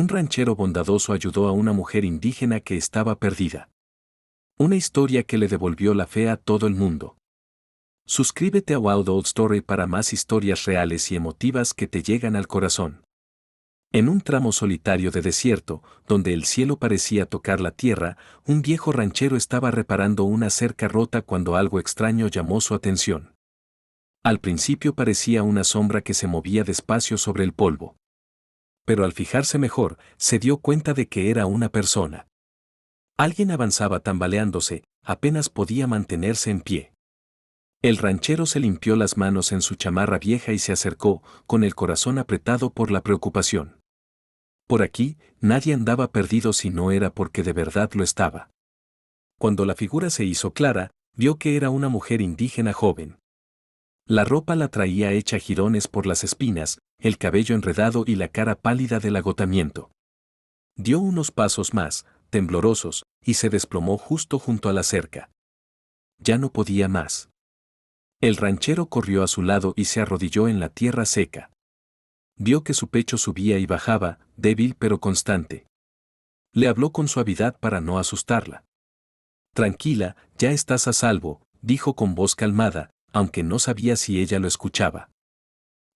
Un ranchero bondadoso ayudó a una mujer indígena que estaba perdida. Una historia que le devolvió la fe a todo el mundo. Suscríbete a Wild Old Story para más historias reales y emotivas que te llegan al corazón. En un tramo solitario de desierto, donde el cielo parecía tocar la tierra, un viejo ranchero estaba reparando una cerca rota cuando algo extraño llamó su atención. Al principio parecía una sombra que se movía despacio sobre el polvo. Pero al fijarse mejor, se dio cuenta de que era una persona. Alguien avanzaba tambaleándose, apenas podía mantenerse en pie. El ranchero se limpió las manos en su chamarra vieja y se acercó, con el corazón apretado por la preocupación. Por aquí, nadie andaba perdido si no era porque de verdad lo estaba. Cuando la figura se hizo clara, vio que era una mujer indígena joven. La ropa la traía hecha jirones por las espinas, el cabello enredado y la cara pálida del agotamiento. Dio unos pasos más, temblorosos, y se desplomó justo junto a la cerca. Ya no podía más. El ranchero corrió a su lado y se arrodilló en la tierra seca. Vio que su pecho subía y bajaba, débil pero constante. Le habló con suavidad para no asustarla. Tranquila, ya estás a salvo, dijo con voz calmada, aunque no sabía si ella lo escuchaba.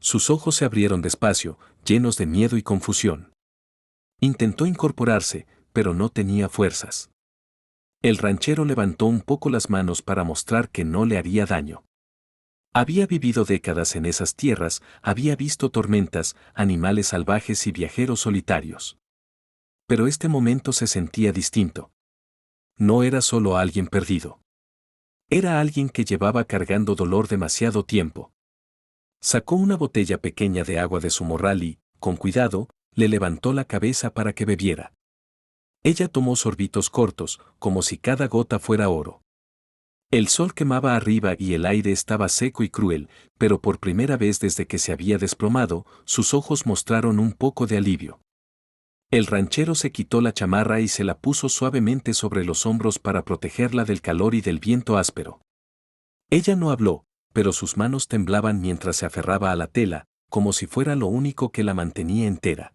Sus ojos se abrieron despacio, llenos de miedo y confusión. Intentó incorporarse, pero no tenía fuerzas. El ranchero levantó un poco las manos para mostrar que no le haría daño. Había vivido décadas en esas tierras, había visto tormentas, animales salvajes y viajeros solitarios. Pero este momento se sentía distinto. No era solo alguien perdido. Era alguien que llevaba cargando dolor demasiado tiempo. Sacó una botella pequeña de agua de su morral y, con cuidado, le levantó la cabeza para que bebiera. Ella tomó sorbitos cortos, como si cada gota fuera oro. El sol quemaba arriba y el aire estaba seco y cruel, pero por primera vez desde que se había desplomado, sus ojos mostraron un poco de alivio. El ranchero se quitó la chamarra y se la puso suavemente sobre los hombros para protegerla del calor y del viento áspero. Ella no habló, pero sus manos temblaban mientras se aferraba a la tela, como si fuera lo único que la mantenía entera.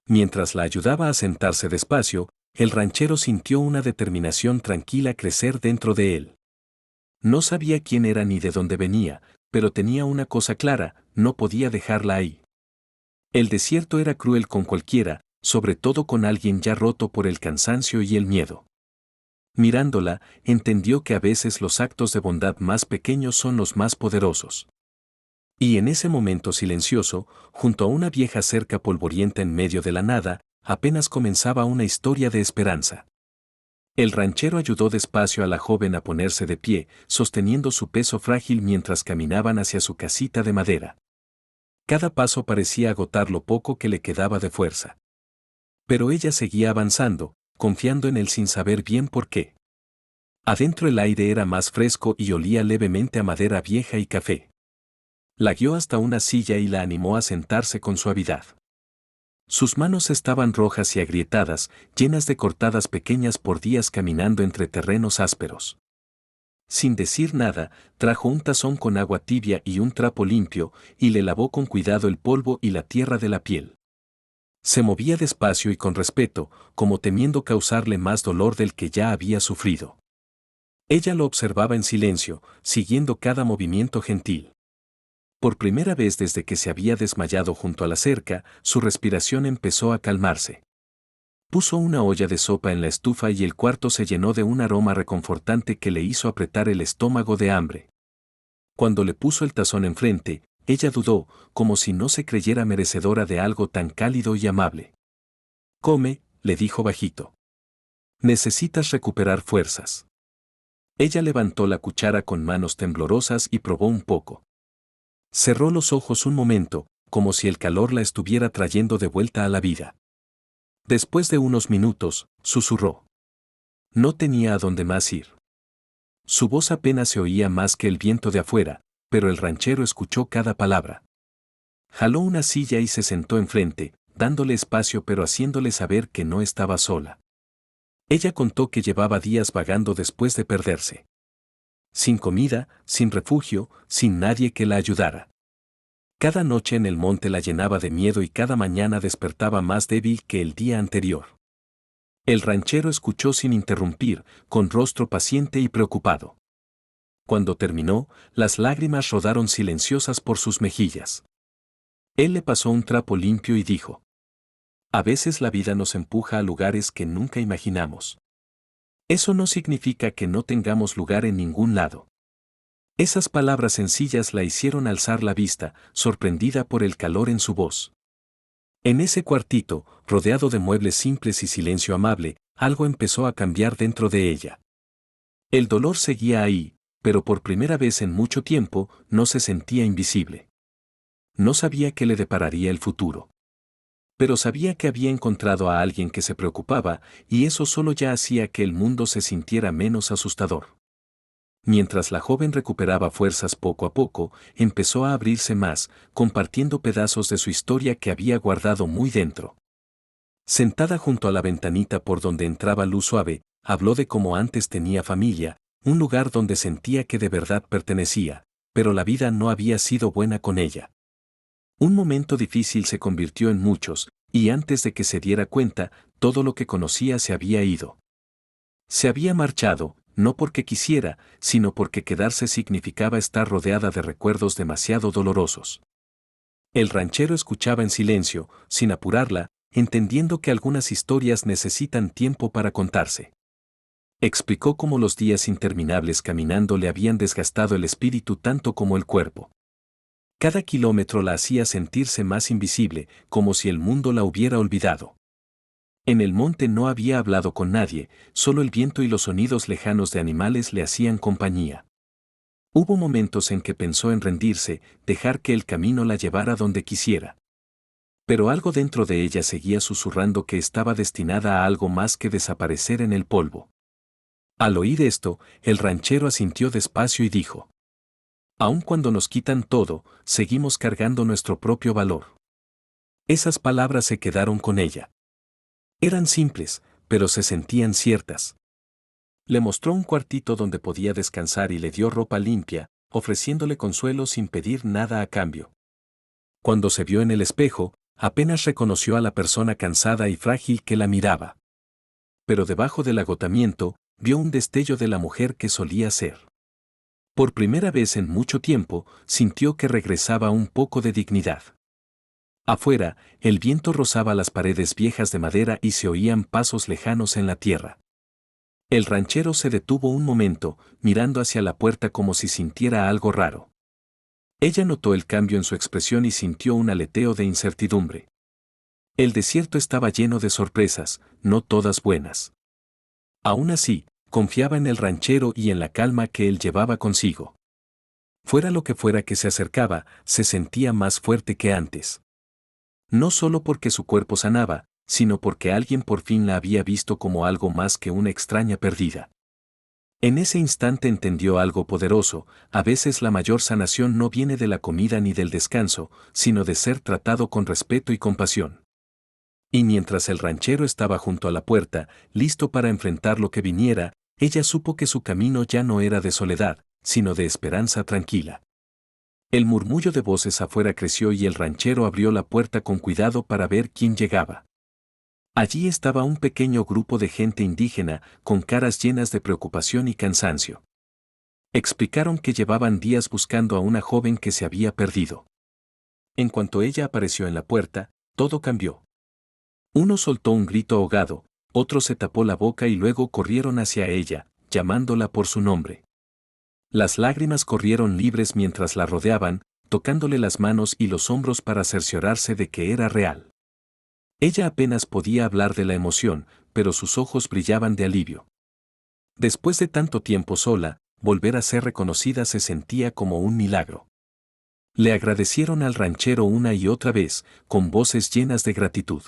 Mientras la ayudaba a sentarse despacio, el ranchero sintió una determinación tranquila crecer dentro de él. No sabía quién era ni de dónde venía, pero tenía una cosa clara, no podía dejarla ahí. El desierto era cruel con cualquiera, sobre todo con alguien ya roto por el cansancio y el miedo. Mirándola, entendió que a veces los actos de bondad más pequeños son los más poderosos. Y en ese momento silencioso, junto a una vieja cerca polvorienta en medio de la nada, apenas comenzaba una historia de esperanza. El ranchero ayudó despacio a la joven a ponerse de pie, sosteniendo su peso frágil mientras caminaban hacia su casita de madera. Cada paso parecía agotar lo poco que le quedaba de fuerza. Pero ella seguía avanzando, confiando en él sin saber bien por qué. Adentro el aire era más fresco y olía levemente a madera vieja y café. La guió hasta una silla y la animó a sentarse con suavidad. Sus manos estaban rojas y agrietadas, llenas de cortadas pequeñas por días caminando entre terrenos ásperos. Sin decir nada, trajo un tazón con agua tibia y un trapo limpio, y le lavó con cuidado el polvo y la tierra de la piel. Se movía despacio y con respeto, como temiendo causarle más dolor del que ya había sufrido. Ella lo observaba en silencio, siguiendo cada movimiento gentil. Por primera vez desde que se había desmayado junto a la cerca, su respiración empezó a calmarse. Puso una olla de sopa en la estufa y el cuarto se llenó de un aroma reconfortante que le hizo apretar el estómago de hambre. Cuando le puso el tazón enfrente, ella dudó, como si no se creyera merecedora de algo tan cálido y amable. Come, le dijo bajito. Necesitas recuperar fuerzas. Ella levantó la cuchara con manos temblorosas y probó un poco. Cerró los ojos un momento, como si el calor la estuviera trayendo de vuelta a la vida. Después de unos minutos, susurró. No tenía a dónde más ir. Su voz apenas se oía más que el viento de afuera, pero el ranchero escuchó cada palabra. Jaló una silla y se sentó enfrente, dándole espacio pero haciéndole saber que no estaba sola. Ella contó que llevaba días vagando después de perderse. Sin comida, sin refugio, sin nadie que la ayudara. Cada noche en el monte la llenaba de miedo y cada mañana despertaba más débil que el día anterior. El ranchero escuchó sin interrumpir, con rostro paciente y preocupado. Cuando terminó, las lágrimas rodaron silenciosas por sus mejillas. Él le pasó un trapo limpio y dijo: a veces la vida nos empuja a lugares que nunca imaginamos. Eso no significa que no tengamos lugar en ningún lado. Esas palabras sencillas la hicieron alzar la vista, sorprendida por el calor en su voz. En ese cuartito, rodeado de muebles simples y silencio amable, algo empezó a cambiar dentro de ella. El dolor seguía ahí, pero por primera vez en mucho tiempo no se sentía invisible. No sabía qué le depararía el futuro. Pero sabía que había encontrado a alguien que se preocupaba, y eso solo ya hacía que el mundo se sintiera menos asustador. Mientras la joven recuperaba fuerzas poco a poco, empezó a abrirse más, compartiendo pedazos de su historia que había guardado muy dentro. Sentada junto a la ventanita por donde entraba luz suave, habló de cómo antes tenía familia, un lugar donde sentía que de verdad pertenecía, pero la vida no había sido buena con ella. Un momento difícil se convirtió en muchos, y antes de que se diera cuenta, todo lo que conocía se había ido. Se había marchado, no porque quisiera, sino porque quedarse significaba estar rodeada de recuerdos demasiado dolorosos. El ranchero escuchaba en silencio, sin apurarla, entendiendo que algunas historias necesitan tiempo para contarse. Explicó cómo los días interminables caminando le habían desgastado el espíritu tanto como el cuerpo. Cada kilómetro la hacía sentirse más invisible, como si el mundo la hubiera olvidado. En el monte no había hablado con nadie, solo el viento y los sonidos lejanos de animales le hacían compañía. Hubo momentos en que pensó en rendirse, dejar que el camino la llevara donde quisiera. Pero algo dentro de ella seguía susurrando que estaba destinada a algo más que desaparecer en el polvo. Al oír esto, el ranchero asintió despacio y dijo: aun cuando nos quitan todo, seguimos cargando nuestro propio valor. Esas palabras se quedaron con ella. Eran simples, pero se sentían ciertas. Le mostró un cuartito donde podía descansar y le dio ropa limpia, ofreciéndole consuelo sin pedir nada a cambio. Cuando se vio en el espejo, apenas reconoció a la persona cansada y frágil que la miraba. Pero debajo del agotamiento, vio un destello de la mujer que solía ser. Por primera vez en mucho tiempo, sintió que regresaba un poco de dignidad. Afuera, el viento rozaba las paredes viejas de madera y se oían pasos lejanos en la tierra. El ranchero se detuvo un momento, mirando hacia la puerta como si sintiera algo raro. Ella notó el cambio en su expresión y sintió un aleteo de incertidumbre. El desierto estaba lleno de sorpresas, no todas buenas. Aún así, confiaba en el ranchero y en la calma que él llevaba consigo. Fuera lo que fuera que se acercaba, se sentía más fuerte que antes. No solo porque su cuerpo sanaba, sino porque alguien por fin la había visto como algo más que una extraña perdida. En ese instante entendió algo poderoso: a veces la mayor sanación no viene de la comida ni del descanso, sino de ser tratado con respeto y compasión. Y mientras el ranchero estaba junto a la puerta, listo para enfrentar lo que viniera, ella supo que su camino ya no era de soledad, sino de esperanza tranquila. El murmullo de voces afuera creció y el ranchero abrió la puerta con cuidado para ver quién llegaba. Allí estaba un pequeño grupo de gente indígena, con caras llenas de preocupación y cansancio. Explicaron que llevaban días buscando a una joven que se había perdido. En cuanto ella apareció en la puerta, todo cambió. Uno soltó un grito ahogado, otro se tapó la boca y luego corrieron hacia ella, llamándola por su nombre. Las lágrimas corrieron libres mientras la rodeaban, tocándole las manos y los hombros para cerciorarse de que era real. Ella apenas podía hablar de la emoción, pero sus ojos brillaban de alivio. Después de tanto tiempo sola, volver a ser reconocida se sentía como un milagro. Le agradecieron al ranchero una y otra vez, con voces llenas de gratitud.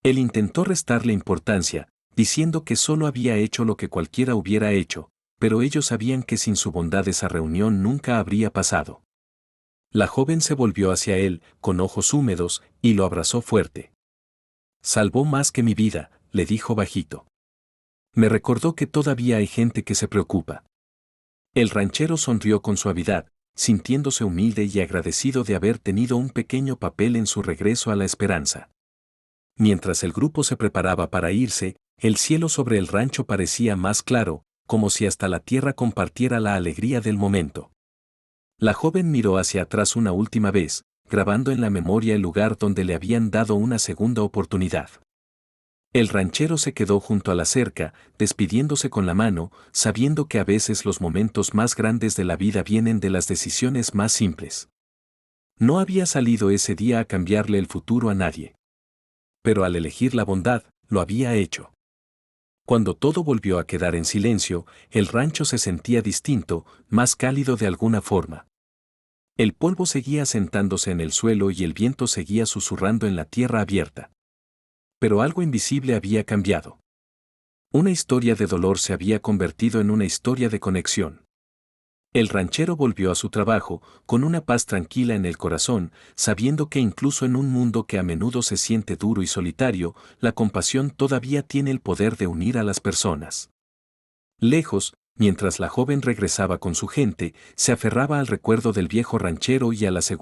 Él intentó restarle importancia, diciendo que solo había hecho lo que cualquiera hubiera hecho, pero ellos sabían que sin su bondad esa reunión nunca habría pasado. La joven se volvió hacia él, con ojos húmedos, y lo abrazó fuerte. Salvó más que mi vida, le dijo bajito. Me recordó que todavía hay gente que se preocupa. El ranchero sonrió con suavidad, sintiéndose humilde y agradecido de haber tenido un pequeño papel en su regreso a la esperanza. Mientras el grupo se preparaba para irse, el cielo sobre el rancho parecía más claro, como si hasta la tierra compartiera la alegría del momento. La joven miró hacia atrás una última vez, grabando en la memoria el lugar donde le habían dado una segunda oportunidad. El ranchero se quedó junto a la cerca, despidiéndose con la mano, sabiendo que a veces los momentos más grandes de la vida vienen de las decisiones más simples. No había salido ese día a cambiarle el futuro a nadie. Pero al elegir la bondad, lo había hecho. Cuando todo volvió a quedar en silencio, el rancho se sentía distinto, más cálido de alguna forma. El polvo seguía sentándose en el suelo y el viento seguía susurrando en la tierra abierta. Pero algo invisible había cambiado. Una historia de dolor se había convertido en una historia de conexión. El ranchero volvió a su trabajo, con una paz tranquila en el corazón, sabiendo que incluso en un mundo que a menudo se siente duro y solitario, la compasión todavía tiene el poder de unir a las personas. Lejos, mientras la joven regresaba con su gente, se aferraba al recuerdo del viejo ranchero y a la seguridad